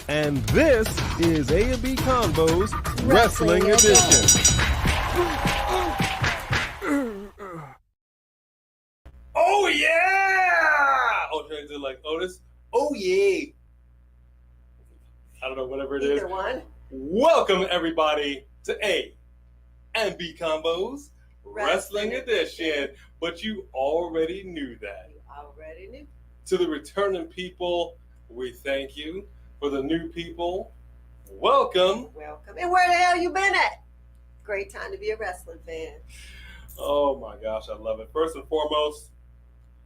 And this is A&B Convo's Wrestling Edition. Oh yeah! Oh, trying to do like Otis. Oh yeah! I don't know, whatever it is. Either one. Welcome everybody to A&B Convo's Wrestling Edition. But you already knew that. You already knew. To the returning people, we thank you. For the new people, welcome. Welcome. And where the hell you been at? Great time to be a wrestling fan. Oh my gosh, I love it. First and foremost,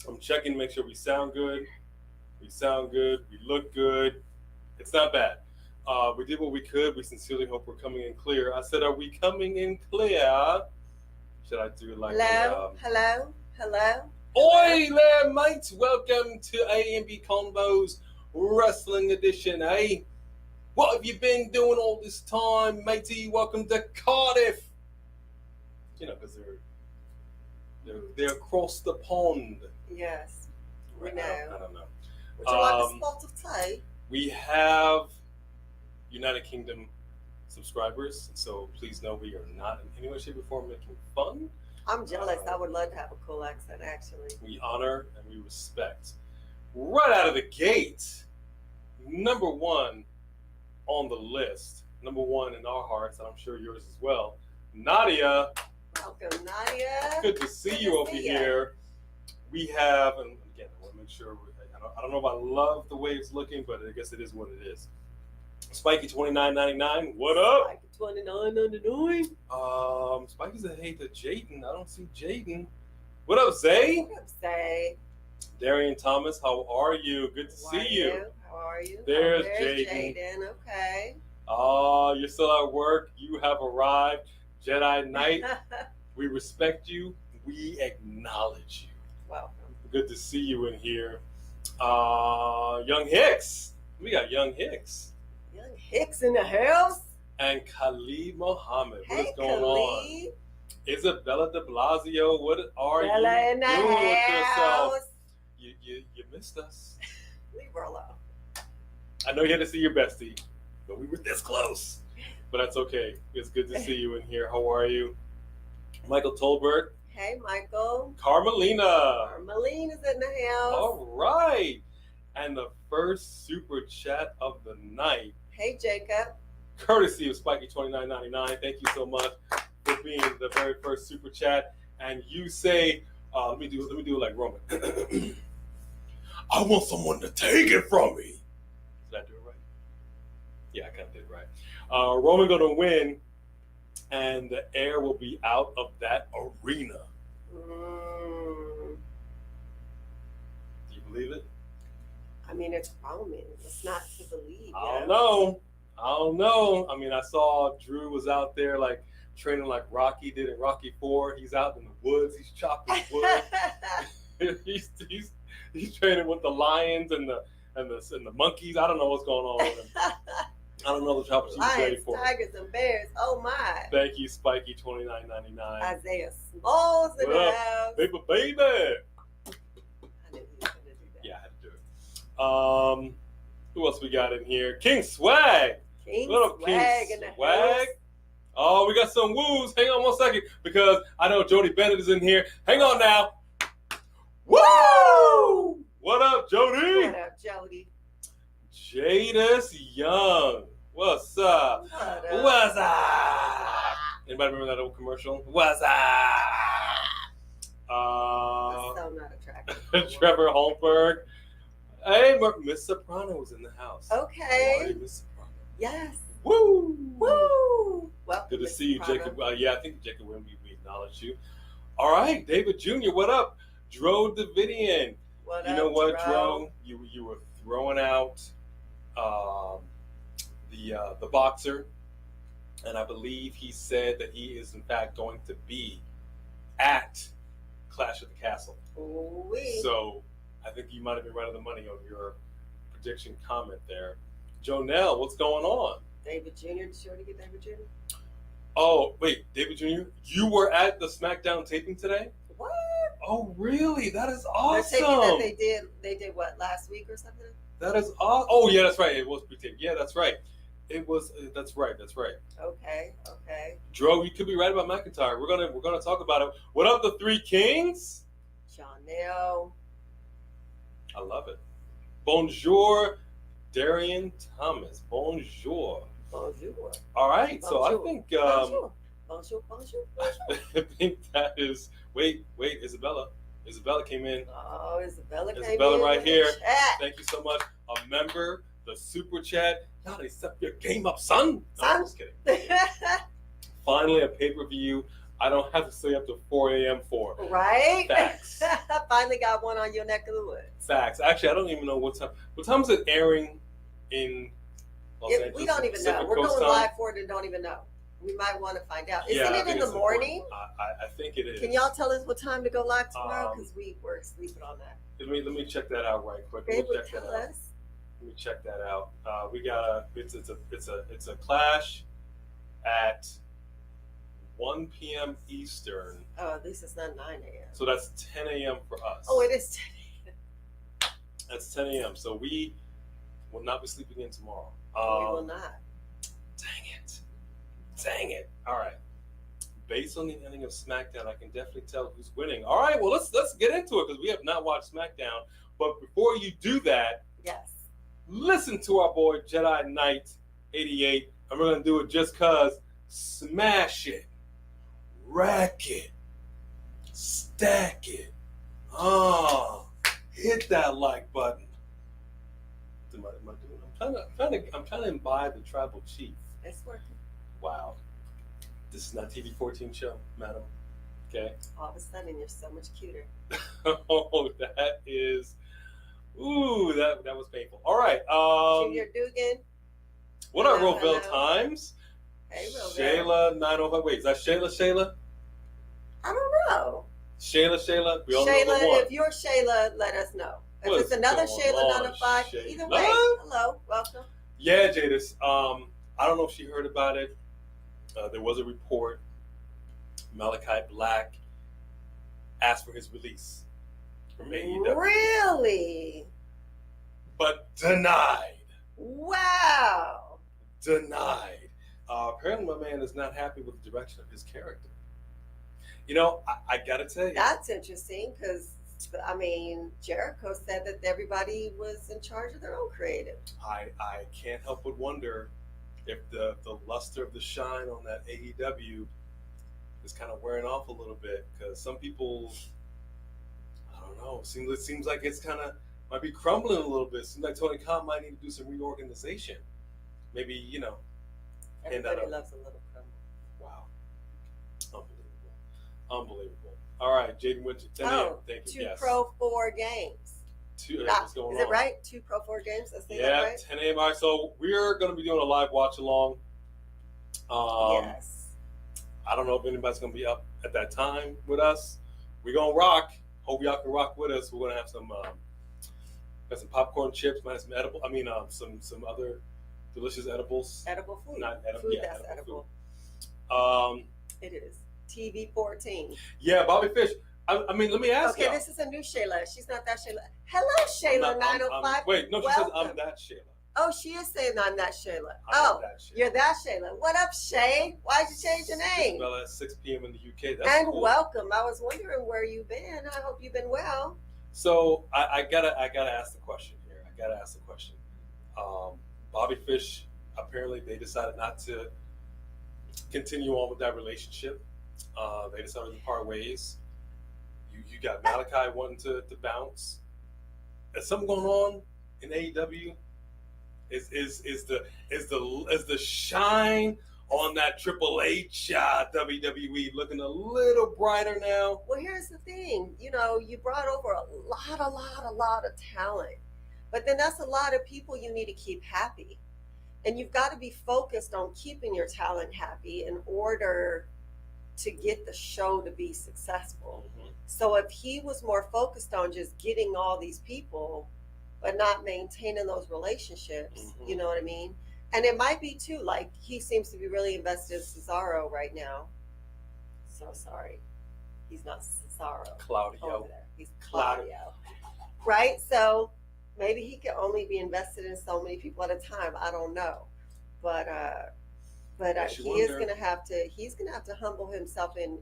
I'm checking to make sure we sound good. We sound good. We look good. It's not bad. We did what we could. We sincerely hope we're coming in clear. I said, are we coming in clear? Should I do like Hello? Oi there, mates. Welcome to A&B Convo's Wrestling Edition, eh? What have you been doing all this time, matey? Welcome to Cardiff. You know, because they're across the pond. Yes, we know. I don't know. Would you like a spot of tea? We have United Kingdom subscribers, so please know we are not in any way, shape, or form making fun. I'm jealous. I would love to have a cool accent, actually. We honor and we respect. Right out of the gate, number one on the list, number one in our hearts, and I'm sure yours as well, Nadia. Welcome, Nadia. Good to see you over here. We have, and again, I want to make sure, I don't know if I love the way it's looking, but I guess it is what it is. Spiky $29.99, what up? Spiky $29.99. Spiky said, hey to Jaden. I don't see Jaden. What up, Zay? What up, Zay? Darian Thomas, how are you? Good to see you. How are you? There's Jaden. Okay. Oh, you're still at work. You have arrived. Jedi Knight, we respect you. We acknowledge you. Welcome. Good to see you in here. Young Hicks. We got Young Hicks. Young Hicks in the house. And Khalid Mohammed. Hey, what is going Khalid. on? Isabella de Blasio, what are Bella you in the doing with yourself? house. You missed us. Leave her alone. I know you had to see your bestie, but we were this close. But that's okay. It's good to see you in here. How are you? Michael Tolbert. Hey, Michael. Carmelina. Carmelina's in the house. All right. And the first super chat of the night, Hey, Jacob. courtesy of Spiky $29.99. Thank you so much for being the very first super chat. And you say, let me do it like Roman. I want someone to take it from me. Did I do it right? Yeah, I kind of did it right. Roman going to win, and the air will be out of that arena. Do you believe it? I mean, it's Roman. It's not to believe. I don't know. I mean, I saw Drew was out there like training like Rocky did in Rocky IV. He's out in the woods. He's chopping wood. he's training with the lions and the monkeys. I don't know what's going on with him. I don't know the chopper she's ready for. Tigers and bears. Oh my. Thank you, Spiky $29.99. Isaiah Smalls in the house. Baby. I knew he was gonna do that. Yeah, I had to do it. Who else we got in here? King Swag. King Swag in the house. Oh, we got some woos. Hang on one second, because I know Jody Bennett is in here. Hang on now. Woo! What up, Jody? What up, Jody? Jadis Young. What's up? What up? What's up? Anybody remember that old commercial? What's up? That's so not attractive. Trevor Holberg. Hey, Miss Soprano's in the house. Okay. How are you, Miss Soprano? Yes. Woo! Woo! Welcome, Good to Mr. see you, Prado. Jacob. Yeah, I think Jacob Wimby, we acknowledge you. All right, David Jr., what up? Dro Davidian. What You up, know what, Dro? Dro? You were throwing out the boxer, and I believe he said that he is in fact going to be at Clash of the Castle. Ooh-wee. So I think you might have been right on the money on your prediction comment there. Jonelle, what's going on? David Jr. Did you already get David Jr.? Oh, wait, David Jr., you were at the SmackDown taping today? What? Oh, really? That is They're awesome. taking that they did what, last week or something? That is awesome. Oh yeah, that's right. It was pre-taped. Yeah, that's right. It was. That's right. That's right. Okay. Dro, you could be right about McIntyre. We're gonna talk about it. What up, the Three Kings? Chanel. I love it. Bonjour, Darian Thomas. Bonjour. Bonjour. All right. So I think Bonjour. I think that is. Wait, Isabella. Isabella came in. Oh, Isabella came Isabella in right with the here. chat. Thank you so much. A member, the super chat. Y'all they step your game up, son. No, I'm just kidding. Finally, a pay-per-view I don't have to stay up to 4 a.m. for. Right? Facts. Finally got one on your neck of the woods. Facts. Actually, I don't even know what time. What time is it airing in Los Angeles? We don't even know. Pacific We're Coast going time? live for it and don't even know. We might want to find out. Yeah, Isn't I it think in the it's morning? important. I think it is. Can y'all tell us what time to go live tomorrow? Because we were sleeping on that. Let me check that out right quick. They Let me would check tell that out. us. Let me check that out. We got it's a clash at 1 p.m. Eastern. Oh, at least it's not 9 a.m. So that's 10 a.m. for us. Oh, it is 10 a.m. That's 10 a.m. So we will not be sleeping in tomorrow. We will not. Dang it. All right. Based on the ending of SmackDown, I can definitely tell who's winning. All right, well, let's get into it because we have not watched SmackDown. But before you do that, Yes. listen to our boy Jedi Knight 88, and we're gonna do it just cause. Smash it, rack it, stack it. Hit that like button. Am I doing? I'm trying to imbibe the tribal chief. It's working. Wow, this is not TV 14 show, madam. Okay. All of a sudden, you're so much cuter. Oh, that is. Ooh, that was painful. All right. Junior Dugan. What are Hello, Roville hello. times? Hey, Roville. Shayla 905. Wait, is that Shayla? I don't know. Shayla. We all know the Shayla, one. if you're Shayla, let us know. If What it's is another going Shayla on, 905, Shayla? either way, hello, welcome. Yeah, Jadis. I don't know if she heard about it. There was a report. Malachi Black asked for his release from AEW, Really? but denied. Wow. Denied. Apparently, my man is not happy with the direction of his character. You know, I gotta tell you, That's interesting because, I mean, Jericho said that everybody was in charge of their own creative. I can't help but wonder if the luster of the shine on that AEW is kind of wearing off a little bit because some people, I don't know, it seems like it's kind of might be crumbling a little bit. Seems like Tony Khan might need to do some reorganization. Maybe, you know. Everybody loves a little crumble. Wow. Unbelievable. All right, Jaden Winter, 10 a.m. Thank you. 2 Yes. Pro 4 games. What's going on? Is it right? 2 Pro 4 games? Is that Yeah, right? 10 a.m. All right, so we're going to be doing a live watch along. Yes. I don't know if anybody's going to be up at that time with us. We're going to rock. Hope y'all can rock with us. We're going to have some popcorn chips, might have some edible. Some other delicious edibles. Edible food. Not edible. Food Yeah, that's edible. Food. It is. TV 14. Yeah, Bobby Fish. Let me ask Okay, y'all. this is a new Shayla. She's not that Shayla. Hello, Shayla 905. Wait, no, she says I'm Welcome. that Shayla. Oh, she is saying I'm that Shayla. I'm that Shayla. You're that Shayla. What up, Shay? Why'd you change your name? Well, at 6 p.m. in the UK. That's And cool. welcome. I was wondering where you've been. I hope you've been well. So I gotta ask the question here. Bobby Fish, apparently they decided not to continue on with that relationship. They decided to part ways. You got Malachi wanting to bounce. Is something going on in AEW? Is the shine on that Triple H WWE looking a little brighter now? Well, here's the thing. You know, you brought over a lot of talent. But then that's a lot of people you need to keep happy. And you've got to be focused on keeping your talent happy in order to get the show to be successful. Mm-hmm. So if he was more focused on just getting all these people, but not maintaining those relationships, Mm-hmm. you know what I mean? And it might be too, like he seems to be really invested in Cesaro right now. So sorry. He's not Cesaro. Claudio. Over there. He's Claudio. Right? So Maybe he can only be invested in so many people at a time. I don't know, but Makes you he is wonder. gonna have to. He's gonna have to humble himself and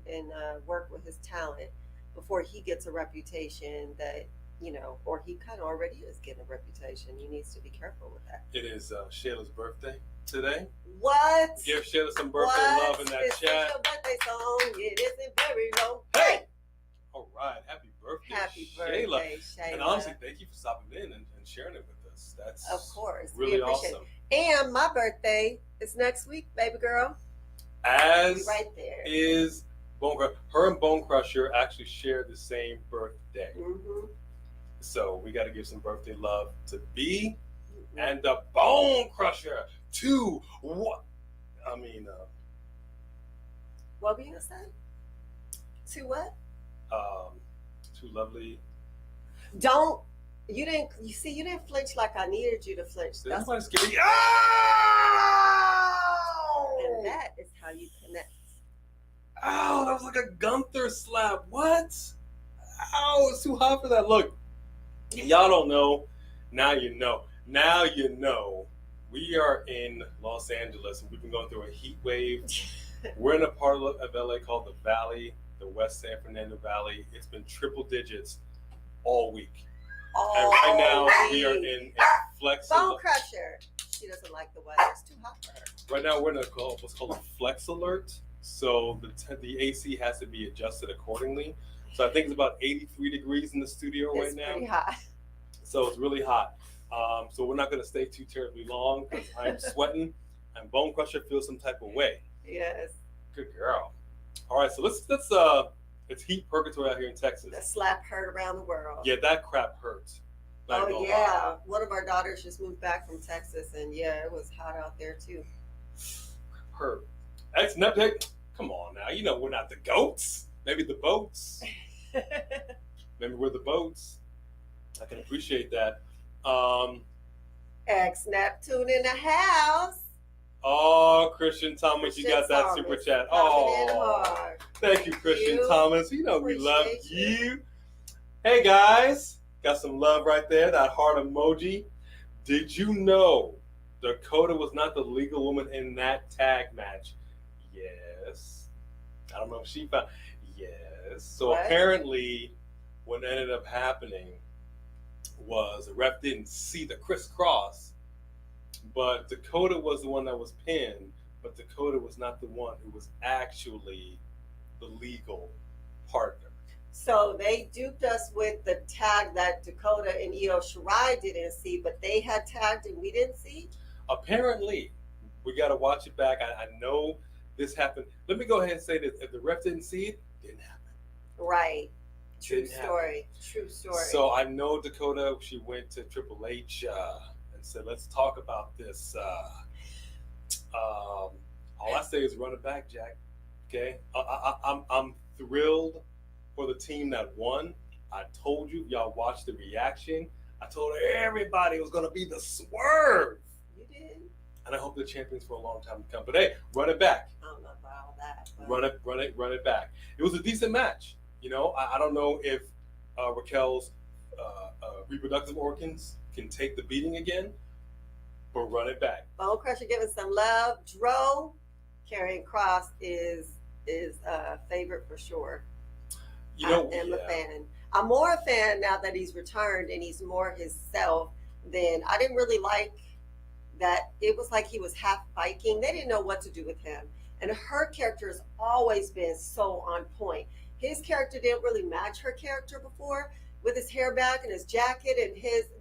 work with his talent before he gets a reputation that or he kind of already is getting a reputation. He needs to be careful with that. It is Shayla's birthday today. What? Give Shayla some birthday What? love in that This is chat. your birthday song. It isn't very long. Hey! All right, happy birthday, Happy Shayla. birthday, Shayla. And honestly, thank you for stopping in and sharing it with us. That's Of course, we really appreciate awesome. And my birthday is next week, baby girl. As Be right there. is Bone Crusher. Her and Bone Crusher actually share the same birthday. Mm-hmm. So we got to give some birthday love to B and the Bone Crusher. Two, what? I mean, What were you gonna say? To what? two lovely. Don't you didn't you see you didn't flinch like I needed you to flinch. Did That's, anybody scare you? Ow! and that is how you connect. Ow, that was like a Gunther slap. What? Ow, it's too hot for that. Look, y'all don't know. Now you know. Now you know. We are in Los Angeles, and we've been going through a heat wave. We're in a part of LA called the Valley, the West San Fernando Valley. It's been triple digits all week. And right now, we are in a flex. Bone Crusher. She doesn't like the weather. It's too hot for her. Right now, we're in what's called a flex alert. So the AC has to be adjusted accordingly. So I think it's about 83 degrees in the studio right It's now. pretty hot. So it's really hot. So we're not going to stay too terribly long because I'm sweating and Bone Crusher feels some type of way. Yes. Good girl. All right, so let's it's heat purgatory out here in Texas. The slap hurt around the world. Yeah, that crap hurts. Not Oh gonna yeah. lie. One of our daughters just moved back from Texas, and yeah, it was hot out there too. Hurt. Ex Neptech, come on now. You know we're not the goats. Maybe the boats. Maybe we're the boats. I can appreciate that. Ex Neptune in the house. Oh, Christian Thomas, you Christian got that Thomas super chat. coming in Oh, hard. thank you, Christian You. Thomas. You know we love Appreciate you. Hey guys, got some love right there. That heart emoji. Did you know Dakota was not the legal woman in that tag match? Yes. I don't know if she found. Yes. So What? apparently, what ended up happening was the ref didn't see the crisscross, but Dakota was the one that was pinned, but Dakota was not the one who was actually the legal partner. So they duped us with the tag that Dakota and Io Shirai didn't see, but they had tagged and we didn't see. Apparently, we got to watch it back. I know this happened. Let me go ahead and say this. If the ref didn't see it, it didn't happen. Right. True Didn't happen. story. True story. So I know Dakota, she went to Triple H and said, let's talk about this. All I say is run it back, Jack. Okay? I'm thrilled for the team that won. I told you, y'all watched the reaction. I told everybody it was going to be the swerve. You did? And I hope they're champions for a long time to come. But hey, run it back. I don't know about all that. But Run it back. It was a decent match. You know, I don't know if Raquel's reproductive organs can take the beating again, but run it back. Bone Crusher giving some love. Dro, Karrion Kross is a favorite for sure. You know, I am a fan. I'm more a fan now that he's returned and he's more himself than I didn't really like that. It was like he was half Viking. They didn't know what to do with him. And her character has always been so on point. His character didn't really match her character before with his hair back and his jacket and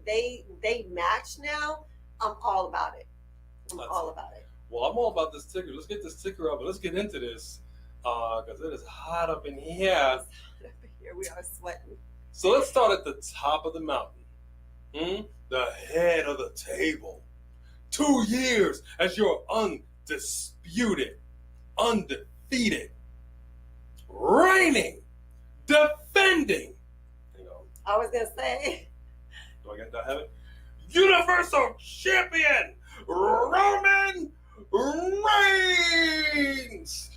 they match now. I'm all about it. All about it. Well, I'm all about this ticker. Let's get this ticker up, but let's get into this because it is hot up in here. Here we are sweating. So let's start at the top of the mountain. The head of the table. 2 years as your undisputed, undefeated, reigning, defending. Hang on. I was gonna say. Do I have it? Universal Champion Roman Reigns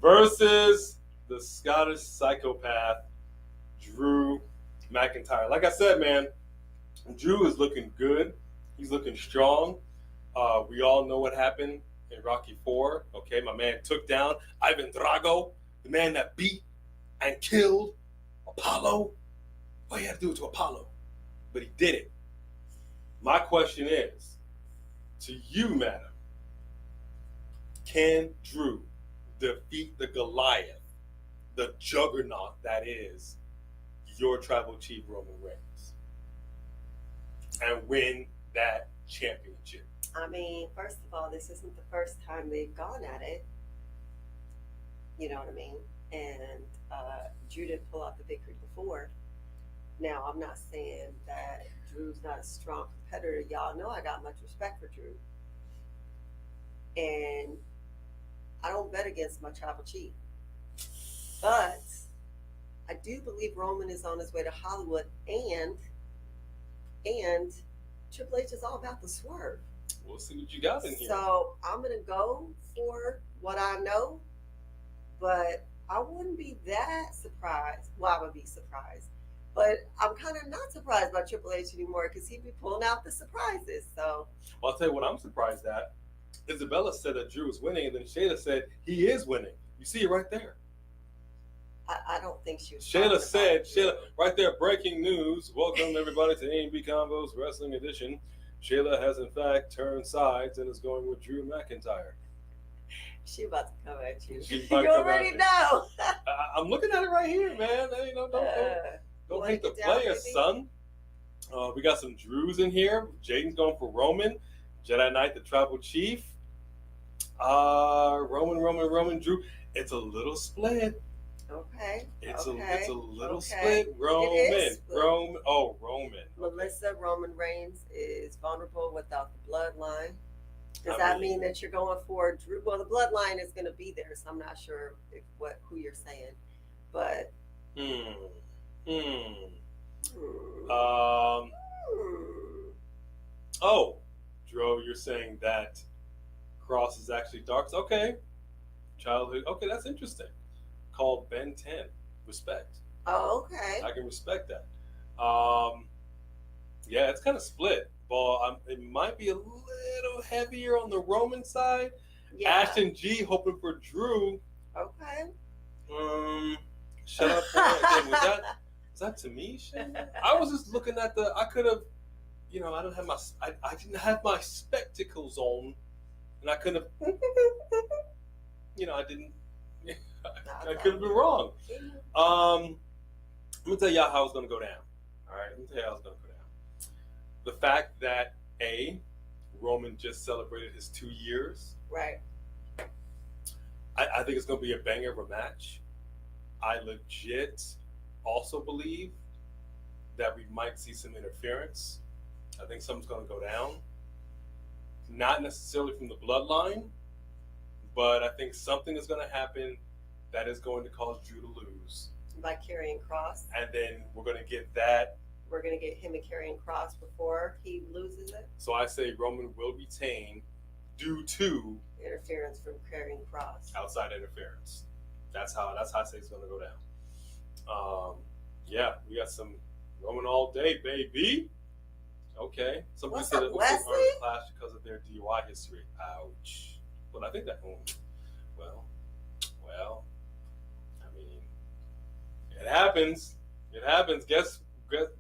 versus the Scottish psychopath Drew McIntyre. Like I said, man, Drew is looking good. He's looking strong. We all know what happened in Rocky 4. Okay, my man took down Ivan Drago, the man that beat and killed Apollo. What he had to do to Apollo, but he did it. My question is, to you, madam, can Drew defeat the Goliath, the juggernaut that is your tribal chief Roman Reigns, and win that championship? I mean, first of all, this isn't the first time they've gone at it. You know what I mean? And Drew didn't pull out the victory before. Now, I'm not saying that Drew's not a strong competitor. Y'all know I got much respect for Drew. And I don't bet against my tribal chief. But I do believe Roman is on his way to Hollywood, and Triple H is all about the swerve. We'll see what you got in here. So I'm going to go for what I know, but I wouldn't be that surprised. Well, I would be surprised. But I'm kind of not surprised by Triple H anymore because he'd be pulling out the surprises. So, well, I'll tell you what I'm surprised at. Isabella said that Drew was winning, and then Shayla said he is winning. You see it right there. I don't think she was. Shayla said, right there, breaking news. Welcome, everybody, to A&B Combos Wrestling Edition. Shayla has, in fact, turned sides and is going with Drew McIntyre. She about to come at you. She's You about to come already at me. know. I'm looking at it right here, man. Hey, don't hate the player, son. We got some Drews in here. Jaden's going for Roman. Jedi Knight, the tribal chief. Roman, Drew. It's a little split. Okay. It's okay. a little okay. split. Roman. Roman. Melissa, Roman Reigns is vulnerable without the bloodline. Does I that mean- mean that you're going for Drew? Well, the bloodline is going to be there, so I'm not sure who you're saying, but. Oh, Dro, you're saying that Cross is actually dark. Okay. Childhood. Okay, that's interesting. Called Ben 10. Respect. Oh, okay. I can respect that. Yeah, it's kind of split. But it might be a little heavier on the Roman side. Yeah. Ashton G hoping for Drew. Okay. Shut up. Was that to me, Shane? I was just looking at I could have, I didn't have my spectacles on, and I could have, I didn't. I could have been wrong. Let me tell y'all how it's gonna go down. All right, let me tell you how it's gonna go down. The fact that Roman just celebrated his 2 years. Right. I think it's gonna be a banger of a match. I legit also believe that we might see some interference. I think something's going to go down. Not necessarily from the bloodline, but I think something is going to happen that is going to cause Drew to lose. By carrying Cross. And then we're going to get that. We're going to get him a carrying Cross before he loses it. So I say Roman will retain due to interference from carrying Cross. Outside interference. That's how I say it's going to go down. Yeah, we got some Roman all day, baby. Okay. Somebody said it was a clash because of their DUI history. Ouch. But I think that, well, I mean, it happens. It happens. Guess,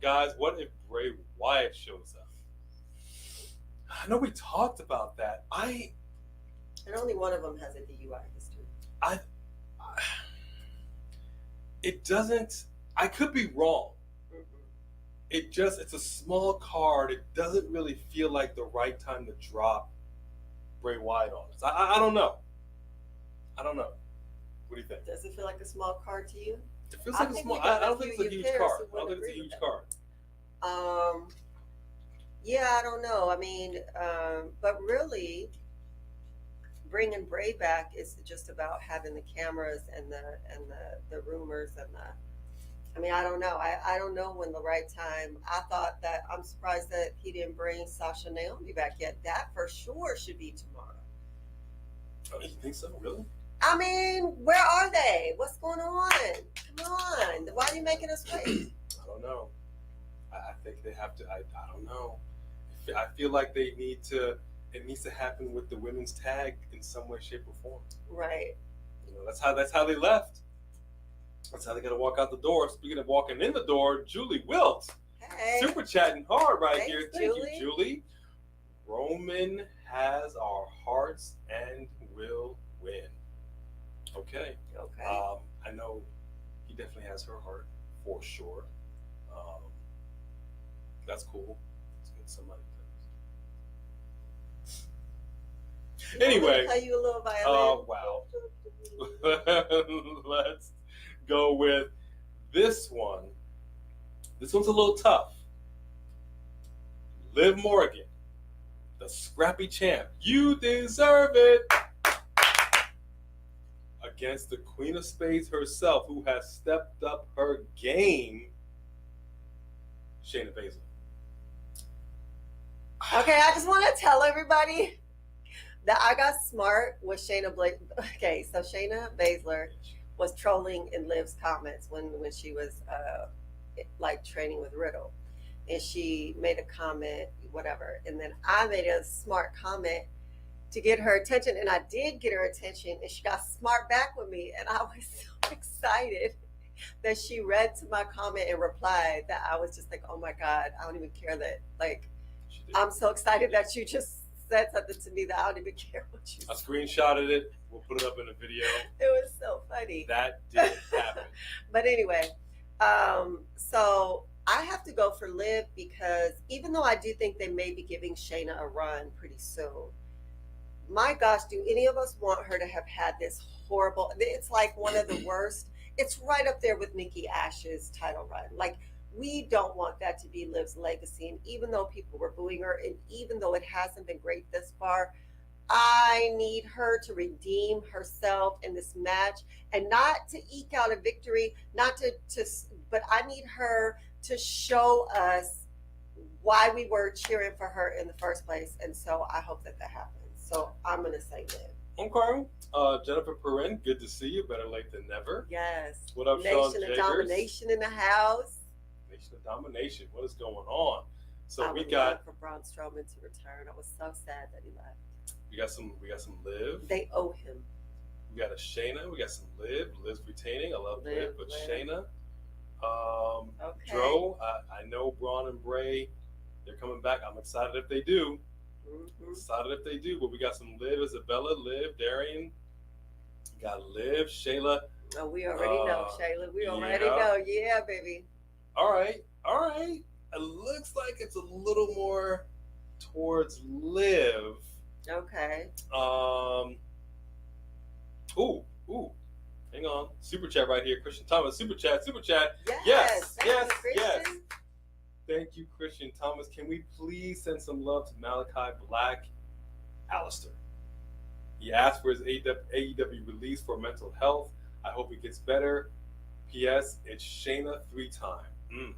guys, what if Bray Wyatt shows up? I know we talked about that. And only one of them has a DUI history. It doesn't. I could be wrong. Mm-hmm. It's a small card. It doesn't really feel like the right time to drop Bray Wyatt on us. I don't know. What do you think? Does it feel like a small card to you? It feels like a small. I don't think it's a huge card. I don't think it's a huge card. Yeah, I don't know. I mean, but really, bringing Bray back is just about having the cameras and the rumors and the. I mean, I don't know. I don't know when the right time. I thought that I'm surprised that he didn't bring Sasha and Naomi back yet. That for sure should be tomorrow. Oh, you think so? Really? I mean, where are they? What's going on? Come on. Why are you making us wait? I don't know. I think they have to. I don't know. I feel like they need to. It needs to happen with the women's tag in some way, shape, or form. Right. You know, that's how they left. That's how they got to walk out the door. Speaking of walking in the door, Julie Wilt, Hey. super chatting hard right Thanks, here. Thank Julie. you, Julie. Roman has our hearts and will win. Okay. Okay. I know he definitely has her heart for sure. That's cool. Let's get somebody. Anyway, Play you a little violin. oh wow. Let's go with this one. This one's a little tough. Liv Morgan, the scrappy champ. You deserve it. Against the Queen of Spades herself, who has stepped up her game, Shayna Baszler. Okay, I just want to tell everybody that I got smart with Shayna Okay, so Shayna Baszler was trolling in Liv's comments when she was like training with Riddle, and she made a comment, whatever, and then I made a smart comment to get her attention, and I did get her attention, and she got smart back with me, and I was so excited that she read to my comment and replied that I was just like, oh my God, I don't even care that, like, I'm so excited that you just said something to me that I don't even care what you I said. screenshotted it. We'll put it up in the video. It was so funny. That did happen. But anyway, so I have to go for Liv because even though I do think they may be giving Shayna a run pretty soon, my gosh, do any of us want her to have had this horrible, it's like one of the worst, it's right up there with Nikki Ash's title run. Like, we don't want that to be Liv's legacy. And even though people were booing her, and even though it hasn't been great this far, I need her to redeem herself in this match, and not to eke out a victory, not to but I need her to show us why we were cheering for her in the first place. And so I hope that happens. So I'm going to say Liv. Okay. Jennifer Perrin, good to see you. Better late than never. Yes. What up, Sean Nation of Jagers? Domination in the house. Nation of Domination. What is going on? So I we would got love for Braun Strowman to return. I was so sad that he left. we got some Liv. They owe him. We got a Shayna. We got some Liv. Liv's retaining. I love Liv, but Liv. Shayna. Okay. Dro. I know Braun and Bray. They're coming back. I'm excited if they do. Mm-hmm. Excited if they do. But we got some Liv, Isabella, Liv, Darian. We got Liv, Shayla. Oh, we already know, Shayla. We already yeah. know. Yeah, baby. All right. It looks like it's a little more towards Liv. Okay. Ooh. Hang on. Super chat right here. Christian Thomas. Super chat. Yes. Thank Yes. you, Christian. Thank you, Christian Thomas. Can we please send some love to Malachi Black, Alistair? He asked for his AEW release for mental health. I hope it gets better. P.S. It's Shayna 3-time.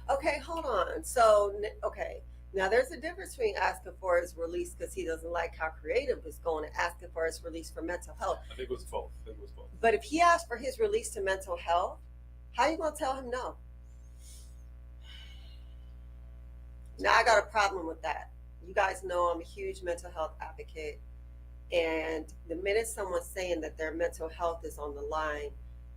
Okay, hold on. So, okay. Now, there's a difference between asking for his release because he doesn't like how creative is going and asking for his release for mental health. I think it was both. But if he asked for his release to mental health, how are you going to tell him no? Now, I got a problem with that. You guys know I'm a huge mental health advocate. And the minute someone's saying that their mental health is on the line,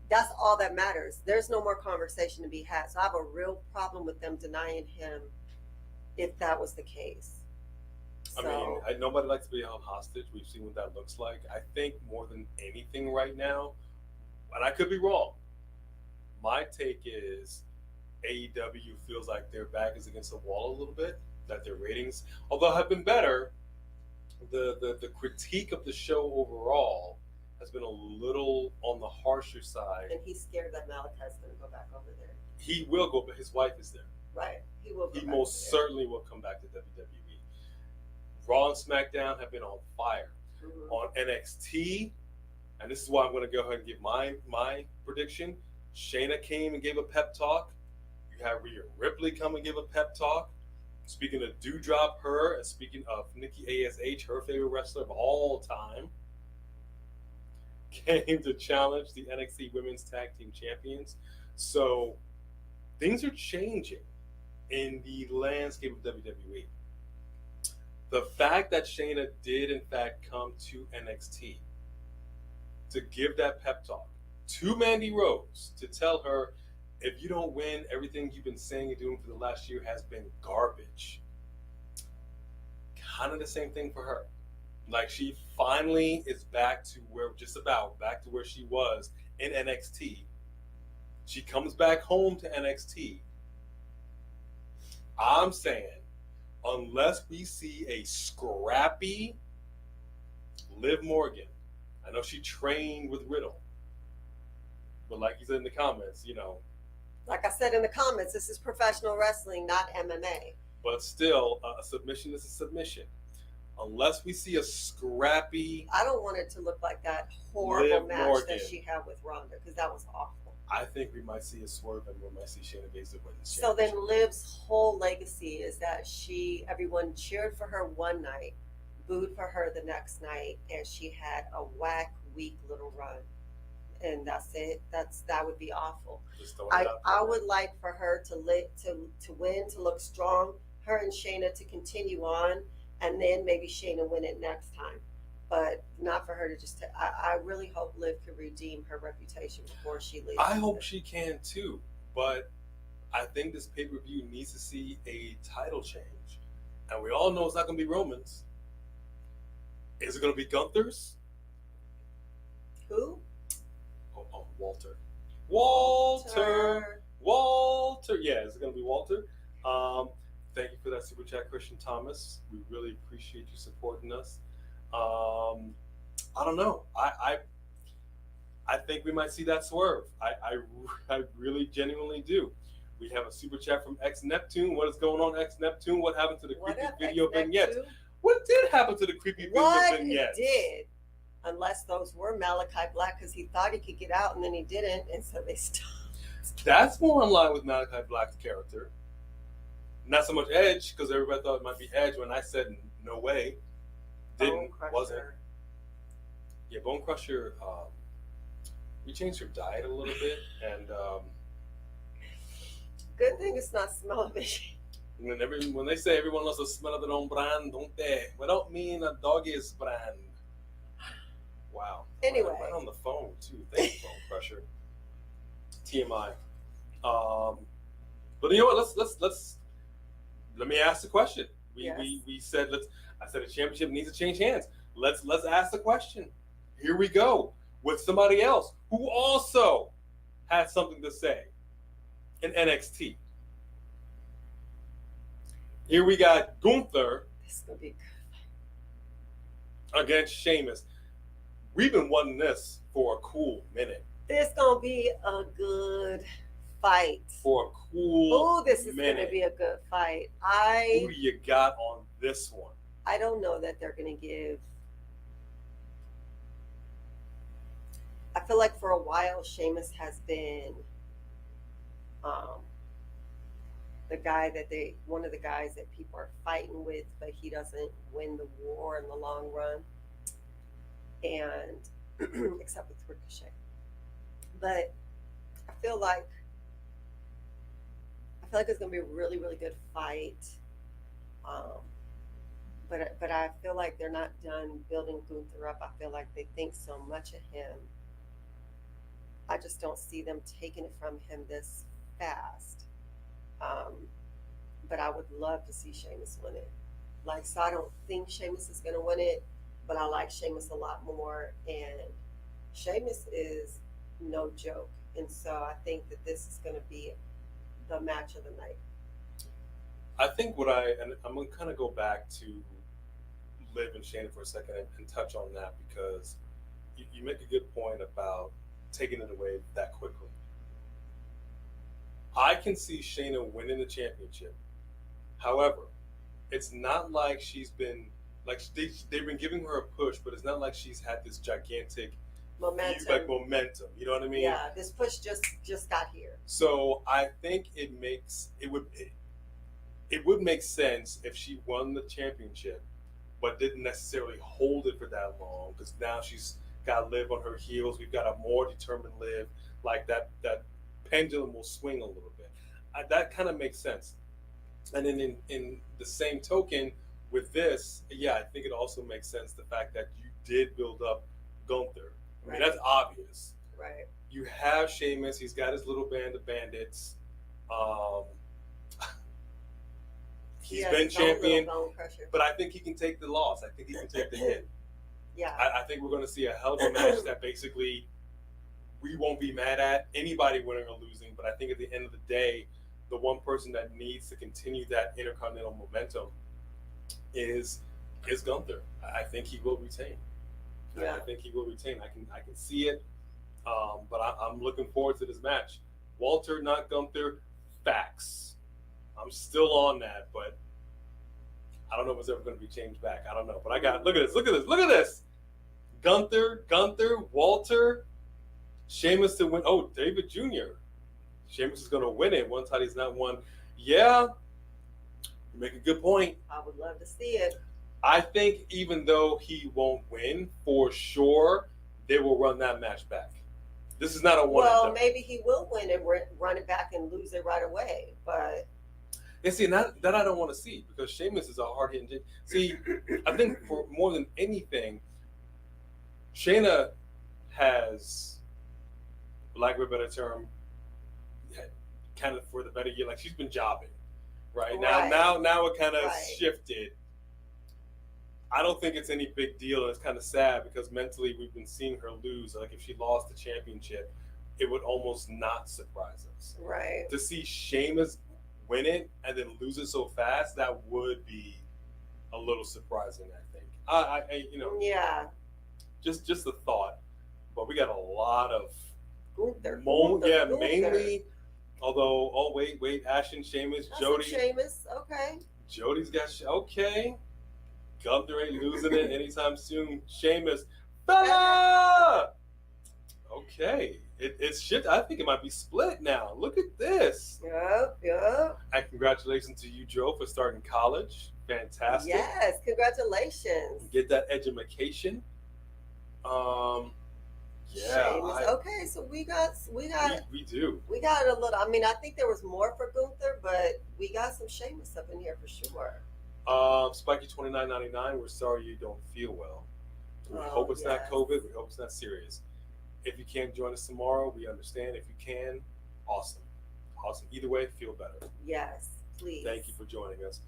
that's all that matters. There's no more conversation to be had. So I have a real problem with them denying him if that was the case. I mean, nobody likes to be held hostage. We've seen what that looks like. I think more than anything right now, and I could be wrong, my take is AEW feels like their back is against the wall a little bit, that their ratings, although have been better, the critique of the show overall has been a little on the harsher side. And he's scared that Malachi's going to go back over there. He will go, but his wife is there. Right. He will go He back most there. certainly will come back to WWE. Raw and SmackDown have been on fire. Mm-hmm. On NXT, and this is why I'm going to go ahead and give my prediction. Shayna came and gave a pep talk. You have Rhea Ripley come and give a pep talk. Speaking of Doudrop, her, and speaking of Nikki ASH, her favorite wrestler of all time, came to challenge the NXT Women's Tag Team Champions. So things are changing in the landscape of WWE. The fact that Shayna did, in fact, come to NXT to give that pep talk to Mandy Rose to tell her, if you don't win, everything you've been saying and doing for the last year has been garbage. Kind of the same thing for her. Like, she finally is back to back to where she was in NXT. She comes back home to NXT. I'm saying, unless we see a scrappy Liv Morgan, I know she trained with Riddle, but like you said in the comments, Like I said in the comments, this is professional wrestling, not MMA. But still, a submission is a submission. Unless we see a scrappy, I don't want it to look like that horrible Liv match Morgan that she had with Ronda, because that was awful. I think we might see a swerve and we might see Shayna Baszler win this So then championship. Liv's whole legacy is that everyone cheered for her one night, booed for her the next night, and she had a whack, weak little run. And that's it. That would be awful. Just throwing it out there. I would like for her to win, to look strong, her and Shayna to continue on, and then maybe Shayna win it next time. But not for her to just. I really hope Liv can redeem her reputation before she leaves. I hope she can too, but I think this pay-per-view needs to see a title change. And we all know it's not going to be Roman's. Is it going to be Gunther's? Who? Oh, Walter. Walter. Yeah, it's going to be Walter. Thank you for that super chat, Christian Thomas. We really appreciate you supporting us. I don't know. I think we might see that swerve. I really genuinely do. We have a super chat from X Neptune. What is going on, X Neptune? What happened to the creepy video vignettes? What did happen to the creepy video vignettes? What did? Unless those were Malachi Black, because he thought he could get out and then he didn't, and so they stopped. That's more in line with Malachi Black's character. Not so much Edge, because everybody thought it might be Edge when I said no way. Wasn't. Yeah, Bone Crusher. We changed her diet a little bit, and good thing it's not smell-o-vision. when they say everyone loves the smell of their own brand, don't they? We don't mean a doggy's brand. Wow. Anyway, right on the phone too. Thank you, Bone Crusher. TMI. But you know what? Let's let me ask the question. We said I said the championship needs to change hands. Let's ask the question. Here we go with somebody else who also had something to say in NXT. Here we got Gunther this is gonna be against Sheamus. We've been wanting this for a cool minute. This gonna be a good fight. For a cool this is minute. gonna be a good fight. Who do you got on this one? I don't know that they're gonna give. I feel like for a while Sheamus has been one of the guys that people are fighting with, but he doesn't win the war in the long run. And except with Ricochet. But I feel like it's gonna be a really, really good fight. But I feel like they're not done building Gunther up. I feel like they think so much of him. I just don't see them taking it from him this fast. But I would love to see Sheamus win it. So I don't think Sheamus is going to win it, but I like Sheamus a lot more. And Sheamus is no joke. And so I think that this is going to be the match of the night. I think I'm going to kind of go back to Liv and Shayna for a second and touch on that, because you make a good point about taking it away that quickly. I can see Shayna winning the championship. However, it's not like she's been they've been giving her a push, but it's not like she's had this gigantic momentum. You know what I mean? Yeah, this push just got here. So I think it would make sense if she won the championship, but didn't necessarily hold it for that long, because now she's got Liv on her heels. We've got a more determined Liv. Like that pendulum will swing a little bit. that kind of makes sense. And then in the same token with this, yeah, I think it also makes sense the fact that you did build up Gunther. I mean, Right. that's obvious. Right. You have Sheamus. He's got his little band of bandits. Um, he's been champion, but I think he can take the loss. I think he can take the hit. Yeah. I think we're going to see a hell of a match that basically we won't be mad at anybody winning or losing. But I think at the end of the day, the one person that needs to continue that intercontinental momentum is Gunther. I think he will retain. Yeah. I think he will retain. I can see it. But I'm looking forward to this match. Walter, not Gunther. Facts. I'm still on that, but I don't know if it's ever going to be changed back. I don't know. But I got look at this. Gunther, Walter, Sheamus to win. Oh, David Jr. Sheamus is going to win it. One time he's not won. Yeah, you make a good point. I would love to see it. I think even though he won't win, for sure, they will run that match back. This is not a one. Well, maybe he will win and run it back and lose it right away. But and see, that I don't want to see because Sheamus is a hard hitting. See, I think for more than anything, Shayna has, for lack of a better term, kind of for the better year, like she's been jobbing, right? Now it kind of shifted. I don't think it's any big deal, and it's kind of sad because mentally we've been seeing her lose. Like if she lost the championship, it would almost not surprise us. Right. To see Sheamus win it and then lose it so fast, that would be a little surprising. I think. I Yeah. Just the thought, but we got a lot of Gunther. mainly. Although, wait, Ashton, Sheamus, Jody. Sheamus, okay. Jody's got okay. Gunther ain't losing it anytime soon. Sheamus, fella. Okay, it's shit. I think it might be split now. Look at this. Yep. And congratulations to you, Joe, for starting college. Fantastic. Yes, congratulations. Get that education. Yeah. Okay, so we do. We got a little. I mean, I think there was more for Gunther, but we got some Sheamus up in here for sure. Spiky $29.99. We're sorry you don't feel well. We hope it's not COVID. We hope it's not serious. If you can't join us tomorrow, we understand. If you can, awesome. Either way, feel better. Yes, please. Thank you for joining us.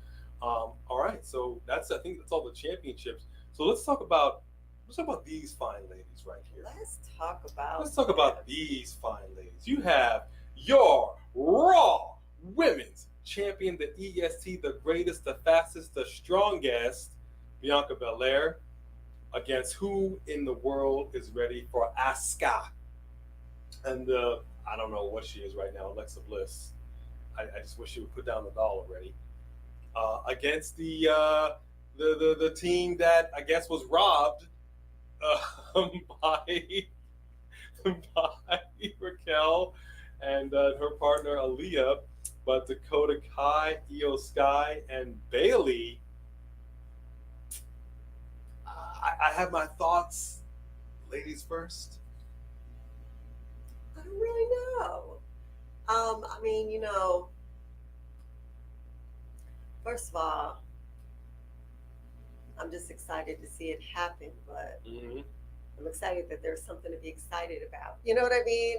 All right, so I think that's all the championships. So let's talk about these fine ladies right here. Let's talk about these fine ladies. You have your Raw Women's Champion, the EST, the greatest, the fastest, the strongest, Bianca Belair, against who in the world is ready for Asuka? And I don't know what she is right now, Alexa Bliss. I just wish she would put down the doll already. Against the team that I guess was robbed by Raquel and her partner Aaliyah, but Dakota Kai, Io Sky, and Bayley. I have my thoughts. Ladies first. I don't really know. I mean, first of all, I'm just excited to see it happen, but I'm excited that there's something to be excited about. You know what I mean?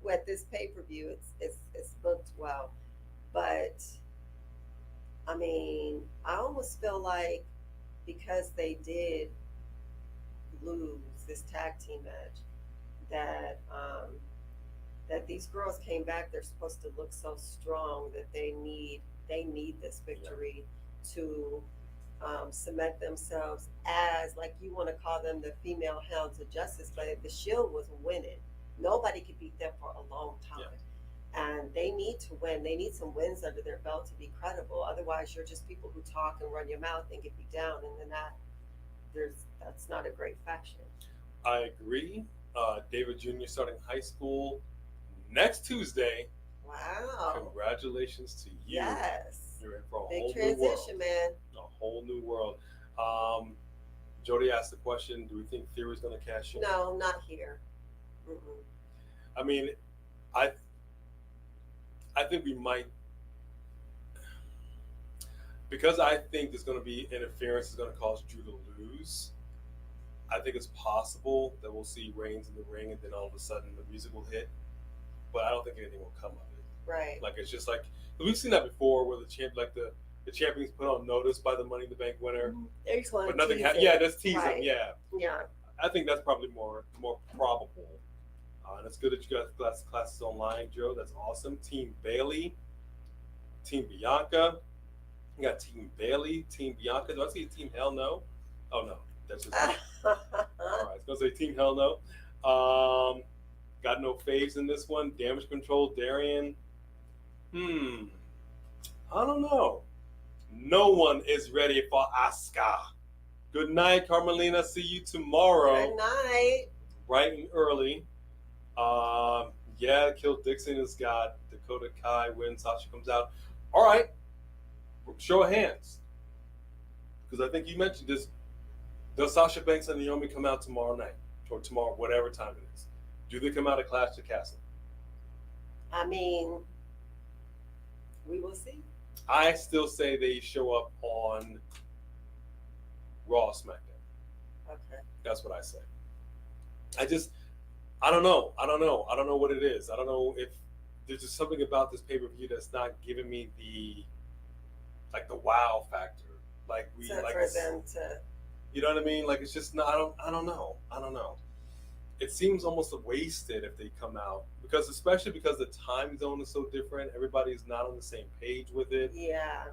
With this pay-per-view, it's booked well, but I mean, I almost feel like because they did lose this tag team match, that these girls came back. They're supposed to look so strong that they need this victory to cement themselves as, like, you want to call them, the female hounds of justice. But the Shield was winning. Nobody could beat them for a long time. And they need to win. They need some wins under their belt to be credible. Otherwise, you're just people who talk and run your mouth and get beat down, and then that's not a great faction. I agree. David Jr. starting high school next Tuesday. Wow! Congratulations to you. Yes. You're in for a big whole transition, new world. man. A whole new world. Jody asked the question: do we think Theory's going to cash in? No, not here. I mean, I think we might, because I think there's going to be interference is going to cause Drew to lose. I think it's possible that we'll see Reigns in the ring, and then all of a sudden the music will hit. But I don't think anything will come of it. Right. Like it's just like we've seen that before, where the champions put on notice by the Money in the Bank winner, but nothing happened. Yeah, that's teasing. Right. Yeah. Yeah. I think that's probably more probable. And it's good that you got classes online, Joe. That's awesome. Team Bailey, Team Bianca. You got Team Bailey, Team Bianca. Do I see Team Hell No? Oh no, that's just me. All right, I was gonna say Team Hell No. Got no faves in this one. Damage Control, Darian. I don't know. No one is ready for Asuka. Good night, Carmelina. See you tomorrow. Good night. Bright and early. Kill Dixon has got Dakota Kai wins. Sasha comes out. All right. Show of hands. Because I think you mentioned this. Does Sasha Banks and Naomi come out tomorrow night? Or tomorrow, whatever time it is? Do they come out at Clash of the Castle? I mean, we will see. I still say they show up on Raw, SmackDown. Okay. That's what I say. I don't know. I don't know what it is. I don't know if there's just something about this pay-per-view that's not giving me the wow factor. For them to. You know what I mean? Like it's just not. I don't know. It seems almost wasted if they come out especially because the time zone is so different. Everybody's not on the same page with it. Yeah.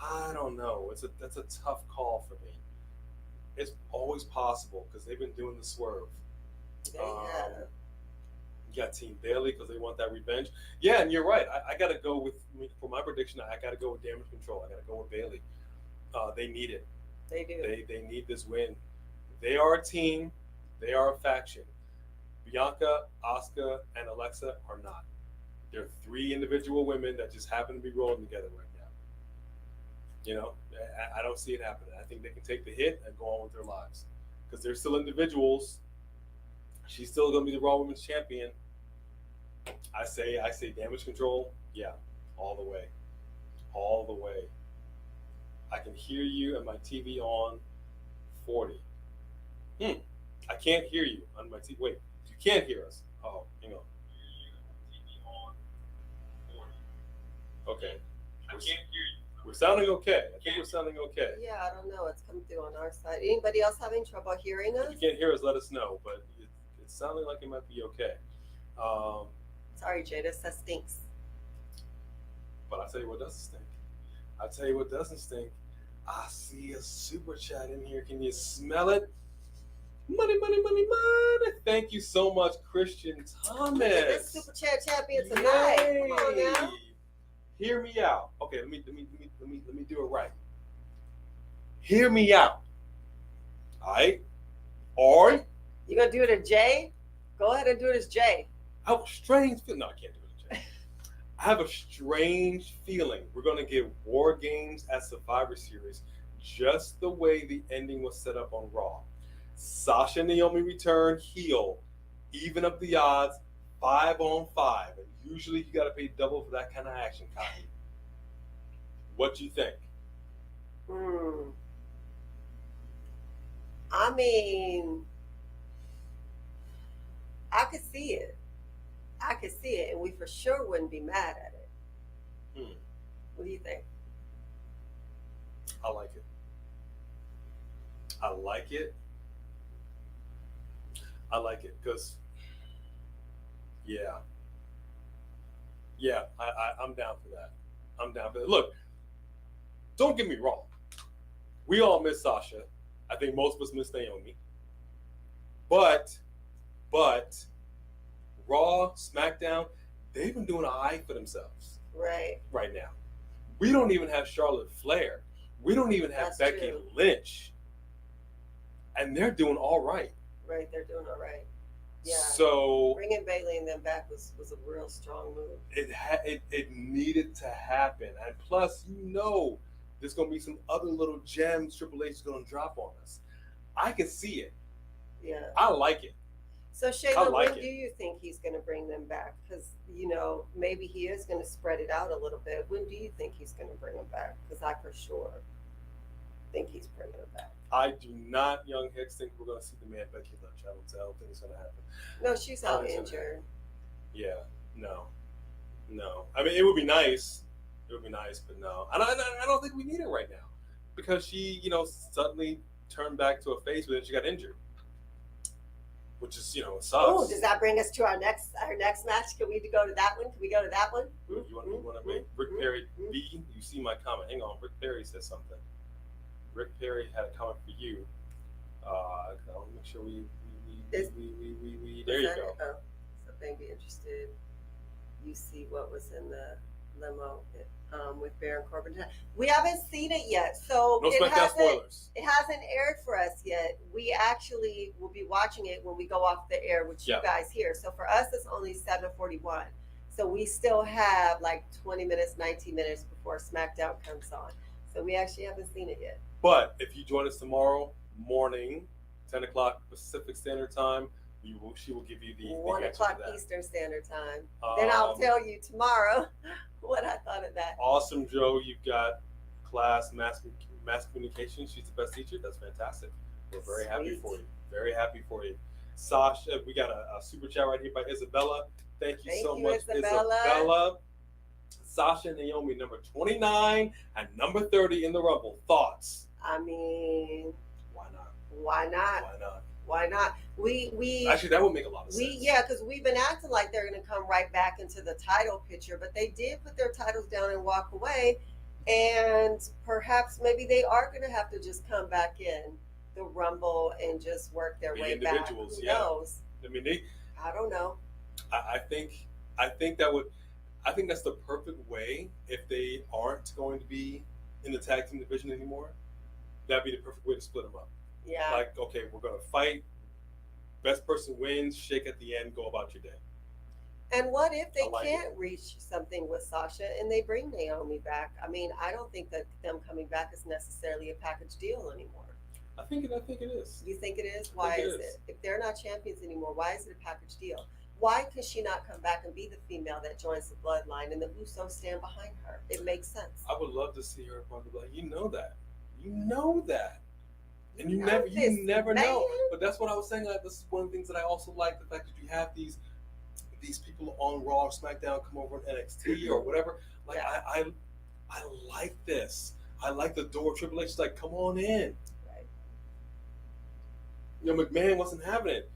I don't know. That's a tough call for me. It's always possible because they've been doing the swerve. They have. You got Team Bailey because they want that revenge. Yeah, and you're right. I got to go for my prediction. I got to go with Damage Control. I got to go with Bailey. They need it. They do. They need this win. They are a team. They are a faction. Bianca, Asuka, and Alexa are not. They're three individual women that just happen to be rolling together right now. You know, I don't see it happening. I think they can take the hit and go on with their lives because they're still individuals. She's still going to be the Raw Women's Champion. I say Damage Control. Yeah, all the way. All the way. I can hear you and my TV on 40. I can't hear you on my TV. Wait, you can't hear us. Oh, hang on. Okay. I can't hear you. We're sounding okay. I think we're sounding okay. Yeah, I don't know. It's come through on our side. Anybody else having trouble hearing us? If you can't hear us, let us know. But it's sounding like it might be okay. Sorry, Jada. That stinks. But I'll tell you what doesn't stink. I'll tell you what doesn't stink. I see a super chat in here. Can you smell it? Money, money, money, money. Thank you so much, Christian Thomas. This super chat champion tonight. Yay. Come on now. Hear me out. Okay, let me do it right. Hear me out. All right? Or You gonna do it as Jay? Go ahead and do it as Jay. I have a strange feeling. No, I can't do it as Jay. I have a strange feeling we're gonna get War Games at Survivor Series just the way the ending was set up on Raw. Sasha and Naomi return heel, even up the odds, 5-on-5. And usually you got to pay double for that kind of action, Kylie. What do you think? I mean, I could see it. And we for sure wouldn't be mad at it. What do you think? I like it. I like it because, I'm down for that. Look, don't get me wrong. We all miss Sasha. I think most of us miss Naomi. But Raw, SmackDown, they've been doing all right for themselves. Right now. We don't even have Charlotte Flair. We don't even have Becky Lynch. And they're doing all right. Right, they're doing all right. Yeah. So bringing Bailey and them back was a real strong move. It needed to happen, and plus, there's gonna be some other little gems Triple H is gonna drop on us. I can see it. Yeah. I like it. So I Shayla, like when it. do you think he's going to bring them back? Because maybe he is going to spread it out a little bit. When do you think he's going to bring them back? Because I for sure think he's bringing them back. I do not, Young Hicks, think we're going to see the man Becky Lynch. I don't think it's going to happen. No, she's I don't out think it's gonna injured. Yeah, no. I mean, it would be nice. It would be nice, but no. I don't think we need it right now because she, suddenly turned back to a face, but then she got injured, which is, it sucks. Oh, does that bring us to our next match? Can we go to that one? Can we go to that one? You want to make Rick Perry B? You see my comment. Hang on. Rick Perry said something. Rick Perry had a comment for you. I'll make sure we there you go. Oh, so maybe interested. You see what was in the limo with Baron Corbin. We haven't seen it yet, so No SmackDown spoilers. It hasn't aired for us yet. We actually will be watching it when we go off the air with you guys here. So for us, it's only 7:41. So we still have like 20 minutes, 19 minutes before SmackDown comes on. So we actually haven't seen it yet. But if you join us tomorrow morning, 10 o'clock Pacific Standard Time, she will give you the 1 answer o'clock to that. Eastern Standard Time. Then I'll tell you tomorrow what I thought of that. Awesome, Joe. You've got class mass communication. She's the best teacher. That's fantastic. We're very happy for you. Very happy for you. Sasha, we got a super chat right here by Isabella. Thank you so much, Isabella. Sasha and Naomi, number 29 and number 30 in the Rumble. Thoughts? I mean, why not? Why not? Why not? Why not? We actually, that would make a lot of sense. Yeah, because we've been acting like they're going to come right back into the title picture, but they did put their titles down and walk away, and perhaps maybe they are going to have to just come back in the Rumble and just work their way back. Who knows? I mean, I don't know. I think that's the perfect way if they aren't going to be in the tag team division anymore. That'd be the perfect way to split them up. Yeah. Like, okay, we're going to fight. Best person wins. Shake at the end. Go about your day. And what if they can't reach something with Sasha and they bring Naomi back? I mean, I don't think that them coming back is necessarily a package deal anymore. I think it is. You think it is? Why is it? If they're not champions anymore, why is it a package deal? Why could she not come back and be the female that joins the bloodline and the Usos stand behind her? It makes sense. I would love to see her on the bloodline. You know that. And you never know. But that's what I was saying. Like, this is one of the things that I also like, the fact that you have these people on Raw or SmackDown come over on NXT or whatever. Like, I like this. I like the door. Triple H is like, come on in. Right. McMahon wasn't having it.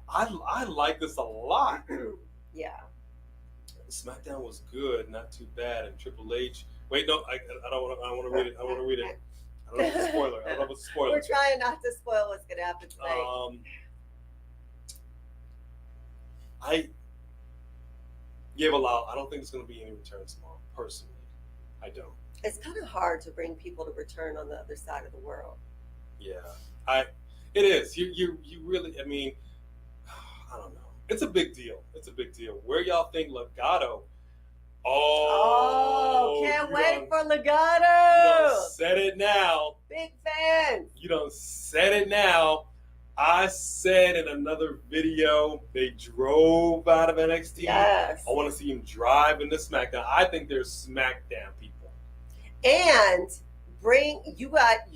I like this a lot. Yeah. SmackDown was good, not too bad, and Triple H. Wait, no, I don't want to read it. I want to read it. I don't know if it's a spoiler. I don't know if it's a spoiler. We're trying not to spoil what's going to happen today. I don't think there's going to be any returns tomorrow. Personally, I don't. It's kind of hard to bring people to return on the other side of the world. Yeah, it is. You really. I mean, I don't know. It's a big deal. Where y'all think Legato? Oh, can't wait for Legato. You done said it now. Big fan. You done said it now. I said in another video, they drove out of NXT. Yes. I want to see him drive into SmackDown. I think they're SmackDown people. And you got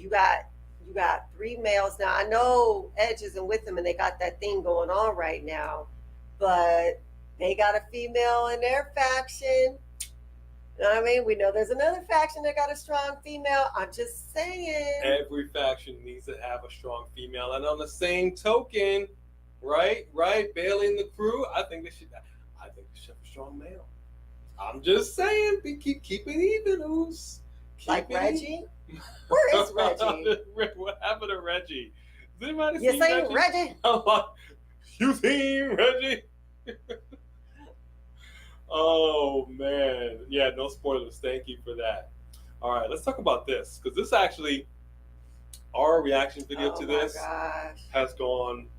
3 males now. I know Edge isn't with them and they got that thing going on right now, but they got a female in their faction. You know what I mean? We know there's another faction that got a strong female. I'm just saying. Every faction needs to have a strong female. And on the same token, right? Bailey and the crew, I think they should have a strong male. I'm just saying, keep it even, Oos. Like Reggie? Where is Reggie? What happened to Reggie? Does anybody you see saying Reggie? You seen Reggie? Oh man, yeah, no spoilers. Thank you for that. All right, let's talk about this because this actually, our reaction video to this has gone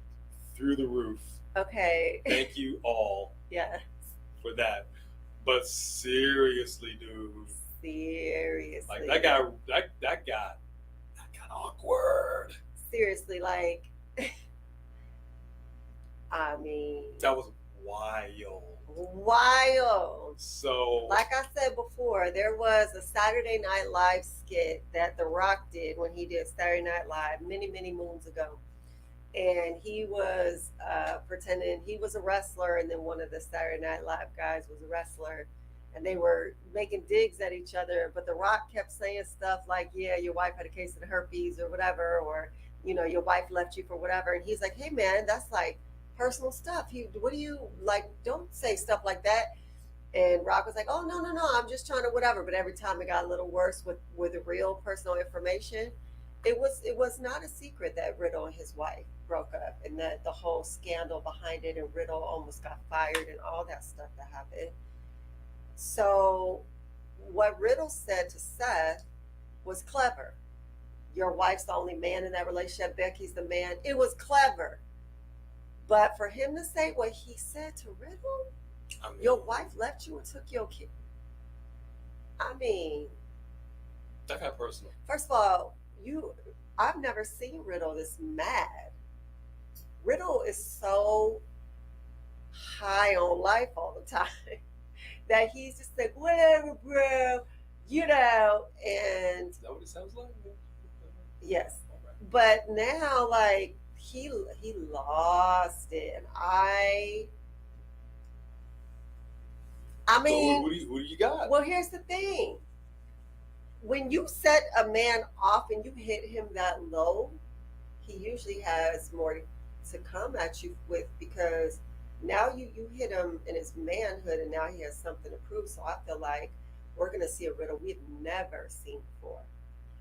through the roof. Okay. Thank you all. Yes. For that, but seriously, dude. Seriously. Like that got awkward. Seriously, like. I mean, That was wild. wild. So, Like I said before, there was a Saturday Night Live skit that The Rock did when he did Saturday Night Live many, many moons ago. And he was pretending he was a wrestler, and then one of the Saturday Night Live guys was a wrestler. And they were making digs at each other, but The Rock kept saying stuff like, yeah, your wife had a case of the herpes or whatever, or, your wife left you for whatever. And he's like, hey, man, that's like personal stuff. What do you, like, don't say stuff like that. And Rock was like, oh, no, no, no, I'm just trying to whatever. But every time it got a little worse with the real personal information, it was not a secret that Riddle and his wife broke up, and that the whole scandal behind it, and Riddle almost got fired and all that stuff that happened. So what Riddle said to Seth was clever. Your wife's the only man in that relationship. Becky's the man. It was clever. But for him to say what he said to Riddle, your wife left you and took your kid. I mean, that got personal. First of all, I've never seen Riddle this mad. Riddle is so high on life all the time that he's just like, whatever, bro, and Is that what it sounds like? yes. Right. But now, like, he lost it. And I mean, so who do you got? Well, here's the thing. When you set a man off and you hit him that low, he usually has more to come at you with, because now you hit him in his manhood, and now he has something to prove. So I feel like we're going to see a Riddle we've never seen before.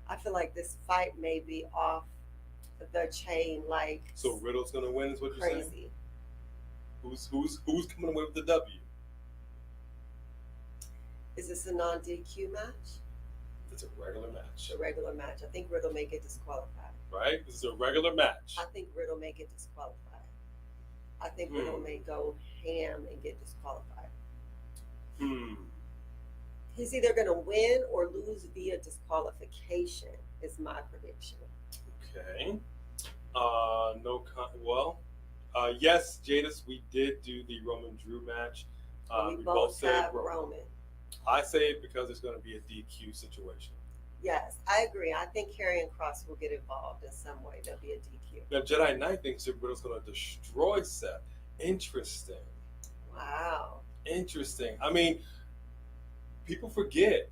I feel like this fight may be off the chain, like, so Riddle's going to win, is what you're saying? crazy. Who's coming away with the W? Is this a non-DQ match? It's a regular match. It's a regular match. I think Riddle may get disqualified. Right? This is a regular match. I think Riddle may get disqualified. I think Riddle may go ham and get disqualified. He's either going to win or lose via disqualification, is my prediction. Okay. Yes, Jadis, we did do the Roman Drew match. We both said Roman. I say it because it's going to be a DQ situation. Yes, I agree. I think Karrion Kross will get involved in some way. There'll be a DQ. Now, Jedi Knight thinks that Riddle's going to destroy Seth. Interesting. Wow. Interesting. I mean, people forget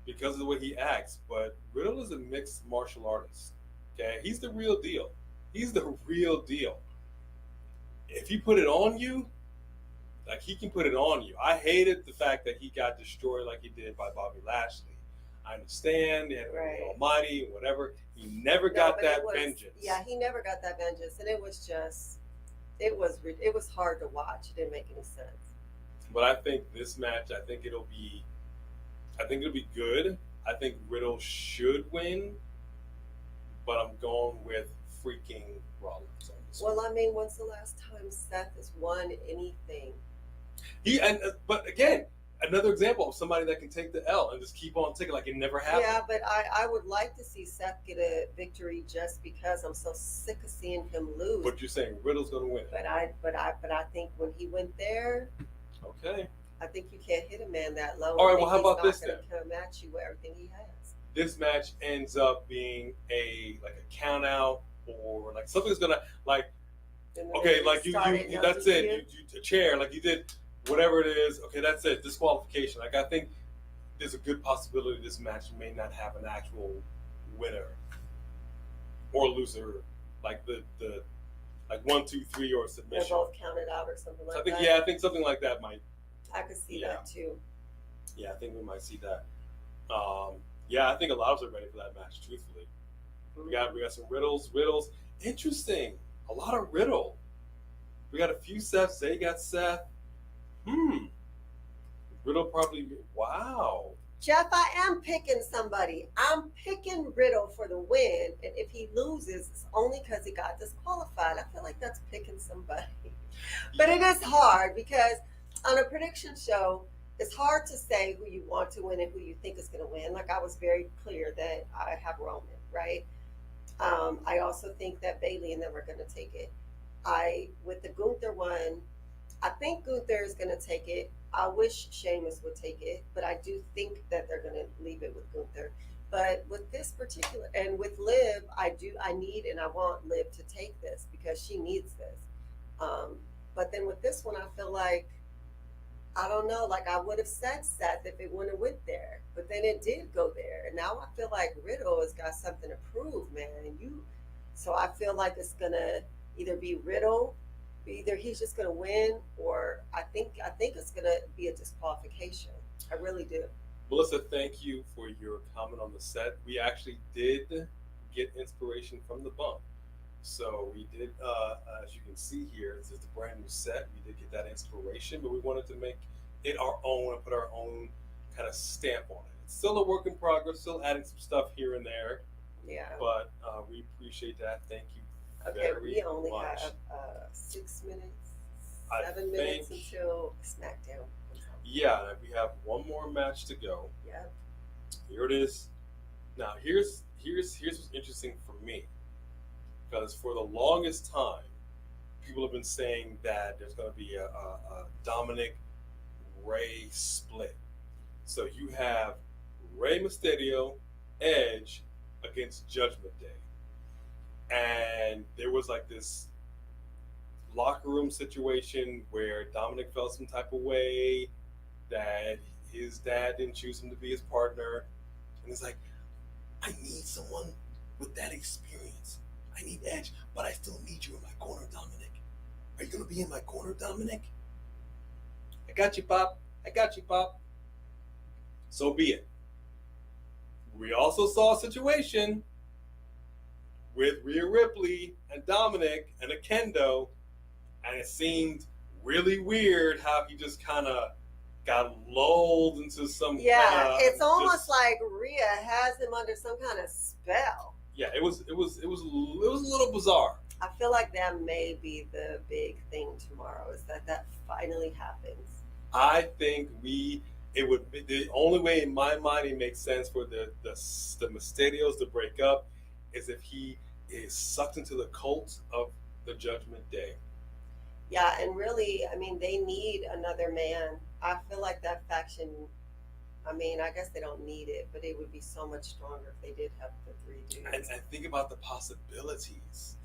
because of the way he acts, but Riddle is a mixed martial artist. Okay? He's the real deal. He's the real deal. If he put it on you, like, he can put it on you. I hated the fact that he got destroyed like he did by Bobby Lashley. I understand, and Right. Almighty, whatever. He never got that vengeance. Yeah, he never got that vengeance, and it was just, it was hard to watch. It didn't make any sense. But I think this match, I think it'll be good. I think Riddle should win, but I'm going with freaking Rollins on this one. Well, I mean, when's the last time Seth has won anything? But again, another example of somebody that can take the L and just keep on taking like it never happened. Yeah, but I would like to see Seth get a victory, just because I'm so sick of seeing him lose. But you're saying Riddle's going to win. But I think when he went there, Okay. I think you can't hit a man that low. All right, well, how about this then? then? Come at you with everything he has. This match ends up being a count out, or like something's gonna like, okay, like you that's it. You a chair, like you did whatever it is. Okay, that's it. Disqualification. Like, I think there's a good possibility this match may not have an actual winner or loser, like the like 1, 2, 3 or submission. They're both counted out or something like that. I think something like that might. I could see that too. Yeah, I think we might see that. I think a lot of us are ready for that match. Truthfully, we got some riddles. Interesting. A lot of riddle. We got a few Seths. They got Seth. Riddle probably. Wow. Jeff, I am picking somebody. I'm picking Riddle for the win, and if he loses, it's only because he got disqualified. I feel like that's picking somebody. But it is hard, because on a prediction show, it's hard to say who you want to win and who you think is going to win. Like, I was very clear that I have Roman, right? I also think that Bailey and them are going to take it. with the Gunther one, I think Gunther is going to take it. I wish Sheamus would take it, but I do think that they're going to leave it with Gunther. But with this particular, and with Liv, I need and I want Liv to take this because she needs this. But then with this one, I feel like, I don't know, like I would have said Seth if it wouldn't have went there, but then it did go there, and now I feel like Riddle has got something to prove, man. So I feel like it's gonna either be Riddle, either he's just gonna win, or I think it's gonna be a disqualification. I really do. Melissa, thank you for your comment on the set. We actually did get inspiration from the bump. So we did, as you can see here, this is the brand new set. We did get that inspiration, but we wanted to make it our own and put our own kind of stamp on it. It's still a work in progress, still adding some stuff here and there. Yeah. But we appreciate that. Thank you Okay, very we only much. have 6 minutes, I 7 minutes think- until SmackDown. Yeah, we have one more match to go. Yep. Here it is. Now here's what's interesting for me. Because for the longest time, people have been saying that there's going to be a Dominic Rey split. So you have Rey Mysterio, Edge against Judgment Day. And there was like this locker room situation where Dominic felt some type of way that his dad didn't choose him to be his partner. And it's like, I need someone with that experience. I need Edge, but I still need you in my corner, Dominic. Are you going to be in my corner, Dominic? I got you, Pop. I got you, Pop. So be it. We also saw a situation with Rhea Ripley and Dominic and a kendo, and it seemed really weird how he just kind of got lulled into some it's almost like Rhea has him under some kind of spell. Yeah, it was a little bizarre. I feel like that may be the big thing tomorrow, is that finally happens. I think it would be the only way in my mind it makes sense for the Mysterios to break up is if he is sucked into the cult of the Judgment Day. Yeah, and really, I mean, they need another man. I feel like that faction, I mean, I guess they don't need it, but it would be so much stronger if they did have the 3 dudes. And think about the possibilities.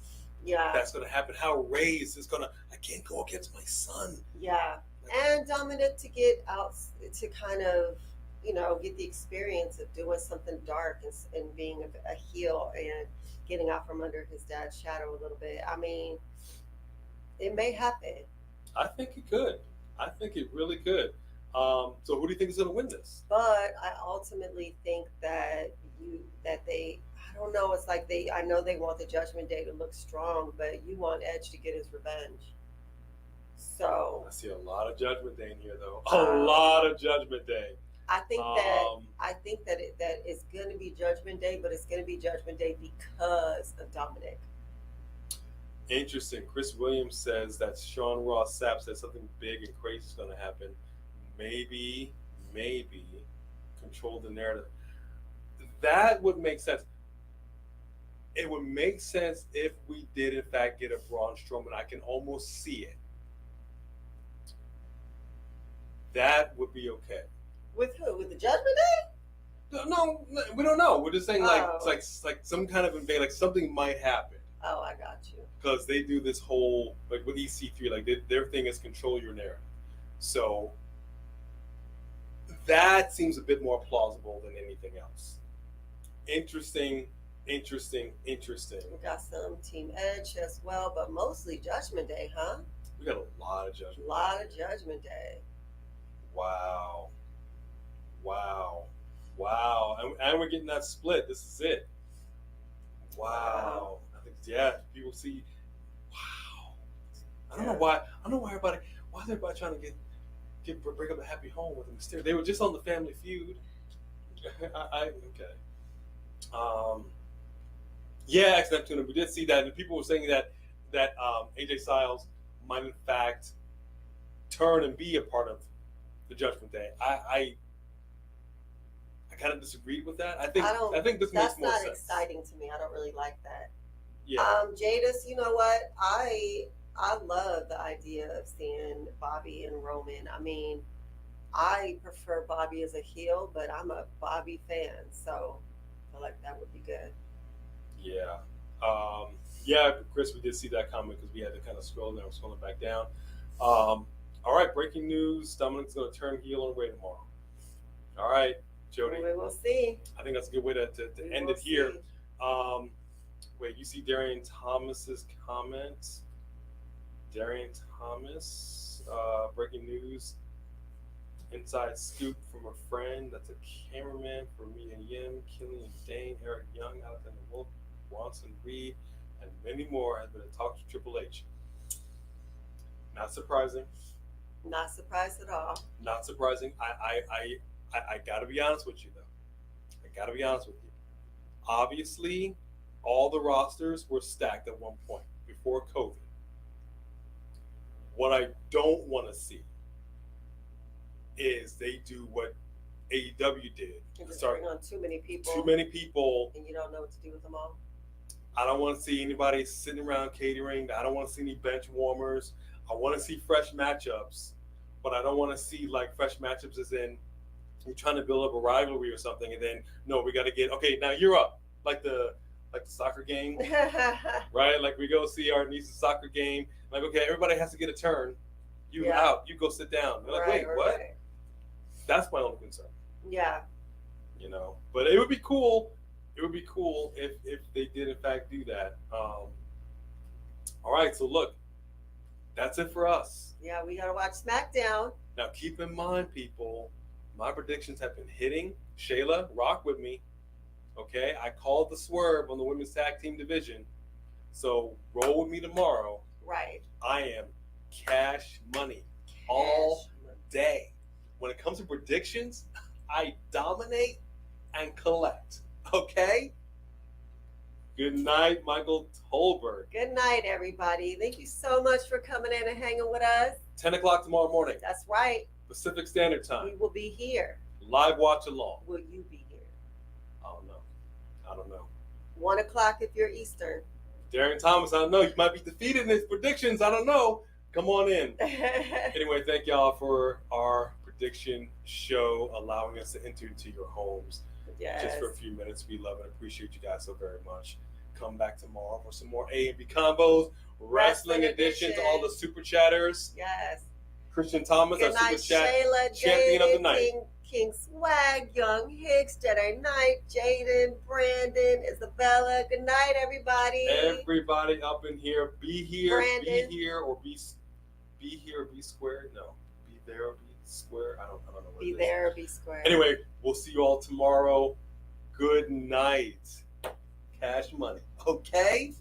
Yeah. That's going to happen. How Reyes is going to, I can't go against my son. Yeah. And Dominic to get out, to kind of, get the experience of doing something dark and being a heel and getting out from under his dad's shadow a little bit. I mean, it may happen. I think it could. I think it really could. So who do you think is going to win this? But I ultimately think that they, I don't know, it's like I know they want the Judgment Day to look strong, but you want Edge to get his revenge. So I see a lot of Judgment Day in here, though. A lot of Judgment Day. I think that it's going to be Judgment Day, but it's going to be Judgment Day because of Dominic. Interesting. Chris Williams says that Sean Ross Sapp said something big and crazy is going to happen. Maybe control the narrative. That would make sense. It would make sense if we did, in fact, get a Braun Strowman. I can almost see it. That would be okay. With who? With the Judgment Day? No, we don't know. We're just saying it's like some kind of invade, like something might happen. Oh, I got you. Because they do this whole, like with EC3, like their thing is control your narrative. So that seems a bit more plausible than anything else. Interesting. We got some Team Edge as well, but mostly Judgment Day, huh? We got a lot of Judgment. A lot of Judgment Day. Wow. And we're getting that split. This is it. Wow. I think, people see, wow. I don't know why everybody, why is everybody trying to break up a happy home with a Mysterio? They were just on the Family Feud. Okay. Ex Neptune, we did see that, and people were saying that AJ Styles might in fact turn and be a part of the Judgment Day. I kind of disagreed with that. I think this makes more sense. That's not exciting to me. I don't really like that. Yeah. Jadis, you know what? I love the idea of seeing Bobby and Roman. I mean, I prefer Bobby as a heel, but I'm a Bobby fan, so I feel like that would be good. Yeah. Yeah, Chris, we did see that comment because we had to kind of scroll down, scrolling back down. All right, breaking news. Dominic's going to turn heel on Ray tomorrow. All right, Jody. We will see. I think that's a good way to We end will it here. see. Wait, you see Darian Thomas's comment? Darian Thomas, breaking news. Inside scoop from a friend that's a cameraman for me and Yim, Killian Dane, Eric Young, Alexander Wolf, Bronson Reed, and many more has been a talk to Triple H. Not surprising. Not surprised at all. Not surprising. I gotta be honest with you though. I gotta be honest with you. Obviously, all the rosters were stacked at one point before COVID. What I don't want to see is they do what AEW did. You just Start bring on too many people. too many people. And you don't know what to do with them all. I don't want to see anybody sitting around catering. I don't want to see any bench warmers. I want to see fresh matchups, but I don't want to see like fresh matchups as in you're trying to build up a rivalry or something, and then no, we got to get okay. Now you're up, like the soccer game, right? Like we go see our niece's soccer game. Like okay, everybody has to get a turn. You Yeah. out. You go sit down. They're like, wait, what? Right. That's my only concern. Yeah. You know, but it would be cool. It would be cool if they did in fact do that. All right, so look, that's it for us. Yeah, we gotta watch SmackDown. Now keep in mind, people, my predictions have been hitting. Shayla, rock with me. Okay, I called the swerve on the women's tag team division, so roll with me tomorrow. Right. I am cash money all day. When it comes to predictions, I dominate and collect. Okay? Good night, Michael Tolberg. Good night, everybody. Thank you so much for coming in and hanging with us. 10 o'clock tomorrow morning, That's right. Pacific Standard We Time. will be here. Live watch along. Will you be here? I don't know. 1 o'clock if you're Eastern. Darian Thomas, I don't know. You might be defeated in his predictions. I don't know. Come on in. Anyway, thank y'all for our prediction show, allowing us to enter into your homes Yes. just for a few minutes. We love and appreciate you guys so very much. Come back tomorrow for some more A and B combos, wrestling edition to all the super chatters. Yes. Christian Thomas, Good our night, super chat Shayla, champion of the Jaden, night. King Swag, Young Hicks, Jedi Knight, Jaden, Brandon, Isabella. Good night, everybody. Everybody up in here, be here, Brandon. be here, or be here, or be squared. No, be there, or be square. I don't know what Be it is. there or be square. Anyway, we'll see you all tomorrow. Good night. Cash money. Okay?